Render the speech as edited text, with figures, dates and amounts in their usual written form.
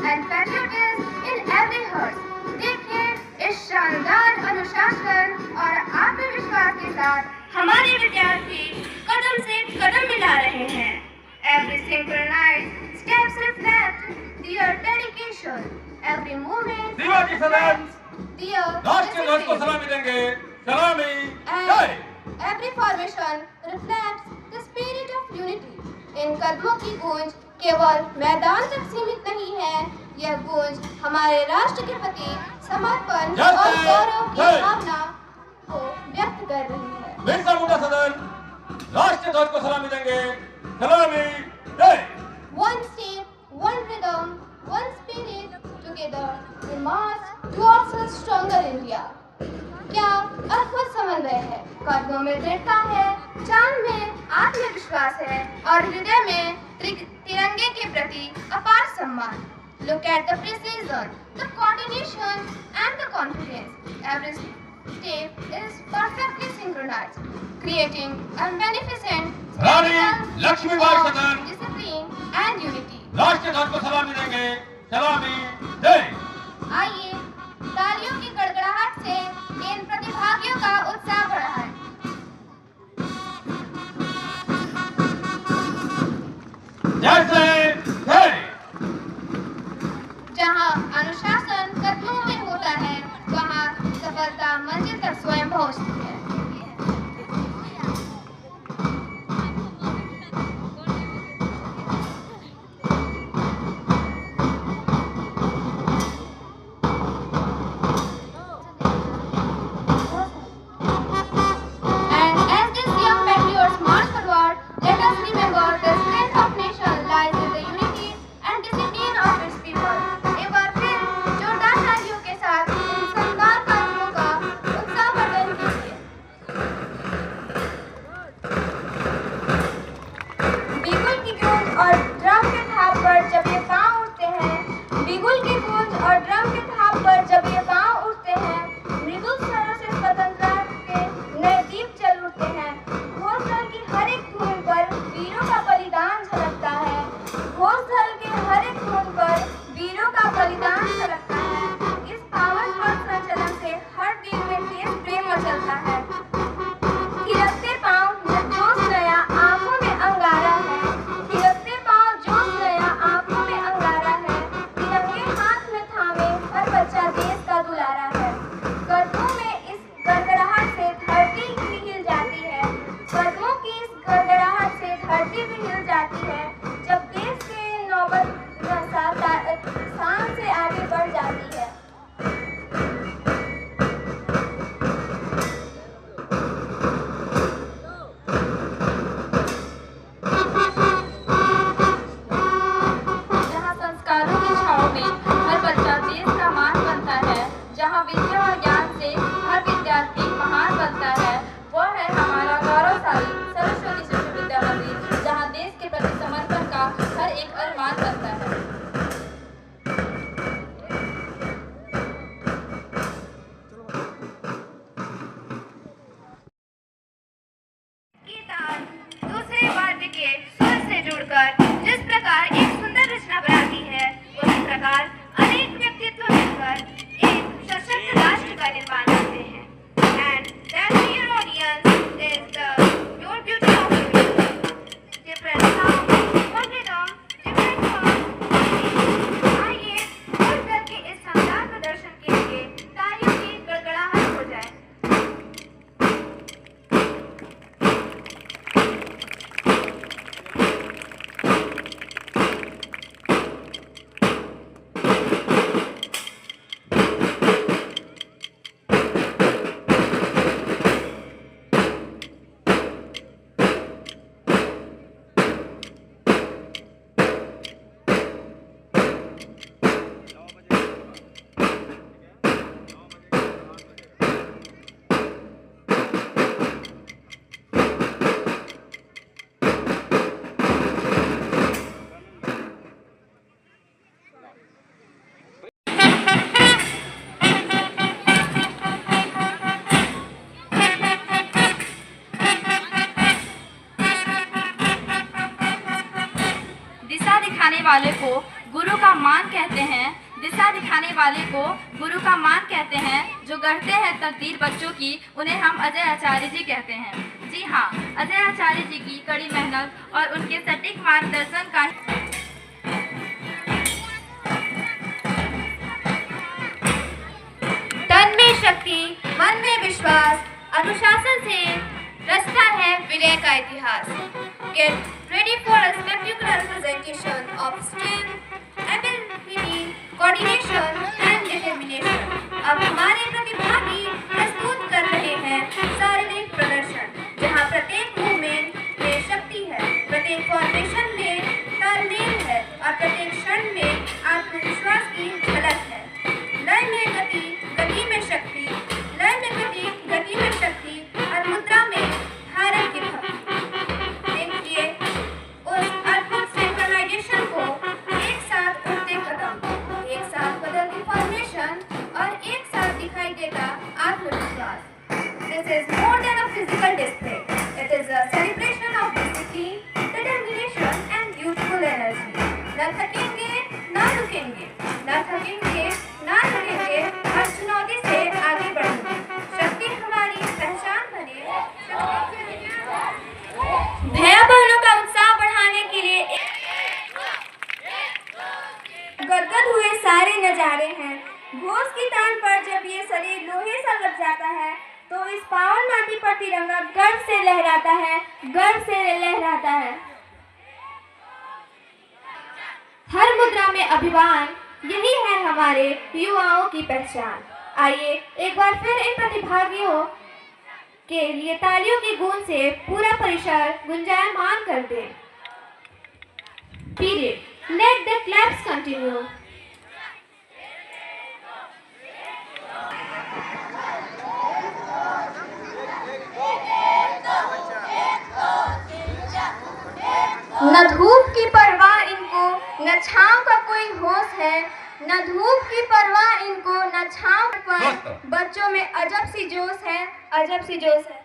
and patriotism in every heart. देखिए इस शानदार अनुशासन और आत्मविश्वास के साथ हमारे विद्यार्थी कदम से कदम मिला रहे हैं. Every synchronized steps reflect their dedication. Every movement. Shivaji सदन Their राष्ट्रीय ध्वज को सलामी देंगे. सलामी जय. Every formation reflects the spirit of unity. इन कदमों की गूंज केवल मैदान तक सीमित नहीं है. यह गूंज हमारे राष्ट्र के प्रति समर्पण और गौरव की भावना को व्यक्त कर रही है. बिरसा मुंडा सदन राष्ट्रीय ध्वज को सलामी देंगे. सलामी जय. One step, one rhythm, one spirit, together we march towards a stronger India. क्या अद्भुत समन्वय है. कदमों में दृढ़ता है, चांद में आत्मविश्वास है और हृदय में तिरंगे के प्रति अपार सम्मान. Look at the precision, the coordination and the confidence. Every step is perfectly synchronized, creating a magnificent रानी लक्ष्मीबाई सदन discipline and unity. राष्ट्रीय ध्वज को सलामी देंगे. सलामी जय. आइए तालियों की गड़गड़ाहट से इन प्रतिभागियों का उत्साह बढ़ाएं. जय जय. जहां अनुशासन कदमों में होता है, वहां सफलता मंजिल तक स्वयं पहुंचती है. वाले को गुरु का मान कहते हैं, दिशा दिखाने वाले को गुरु का मान कहते हैं। जो गढ़ते हैं तकदीर बच्चों की, उन्हें हम अजय आचार्य जी कहते हैं। जी हाँ, अजय आचार्य जी की कड़ी मेहनत और उनके सटीक मार्गदर्शन का तन में शक्ति, मन में विश्वास, अनुशासन से रचता है विजय का इतिहास। Get ready for a spectacular presentation of strength, ability, coordination and determination. अब हमारे प्रतिभागी प्रस्तुत कर रहे हैं शारीरिक प्रदर्शन, जहां प्रत्येक मूवमेंट में शक्ति है, प्रत्येक फॉर्मेशन में तालमेल है और प्रत्येक क्षण में आत्मविश्वास की झलक है। लय में गति, गति में शक्ति, लय में गति, गति में शक्ति और मुद्रा में भारत की भक्ति। देखिए उस अद्भुत सिंक्रोनाइजेशन को, एक साथ उड़ते कदम, एक साथ बदलती फॉर्मेशन और एक साथ दिखाई देता आत्मविश्वास। This is more than a physical display. It is a celebration of discipline, determination and youthful energy. न थकेंगे, न रुकेंगे, न थकेंगे, न रुकेंगे और चुनौती से आगे बढ़ेंगे। शक्ति हमारी पहचान बने। भैया बहनों का उत्साह बढ़ाने के लिए गदगद हुए सारे नजारे हैं। घोष की तान पर जब ये शरीर लोहे सा लग जाता है, तो इस पावन माटी पर तिरंगा गर्व से लहराता है, गर्व से लहराता है। हर मुद्रा में अभिमान, यही है हमारे युवाओं की पहचान। आइए एक बार फिर इन प्रतिभागियों के लिए तालियों की गूंज से पूरा परिसर गुंजायमान कर दें। Period. Let the claps continue. न धूप की परवाह इनको, न छांव का कोई होश है। न धूप की परवाह इनको, न छांव पर बच्चों में अजब सी जोश है, अजब सी जोश है।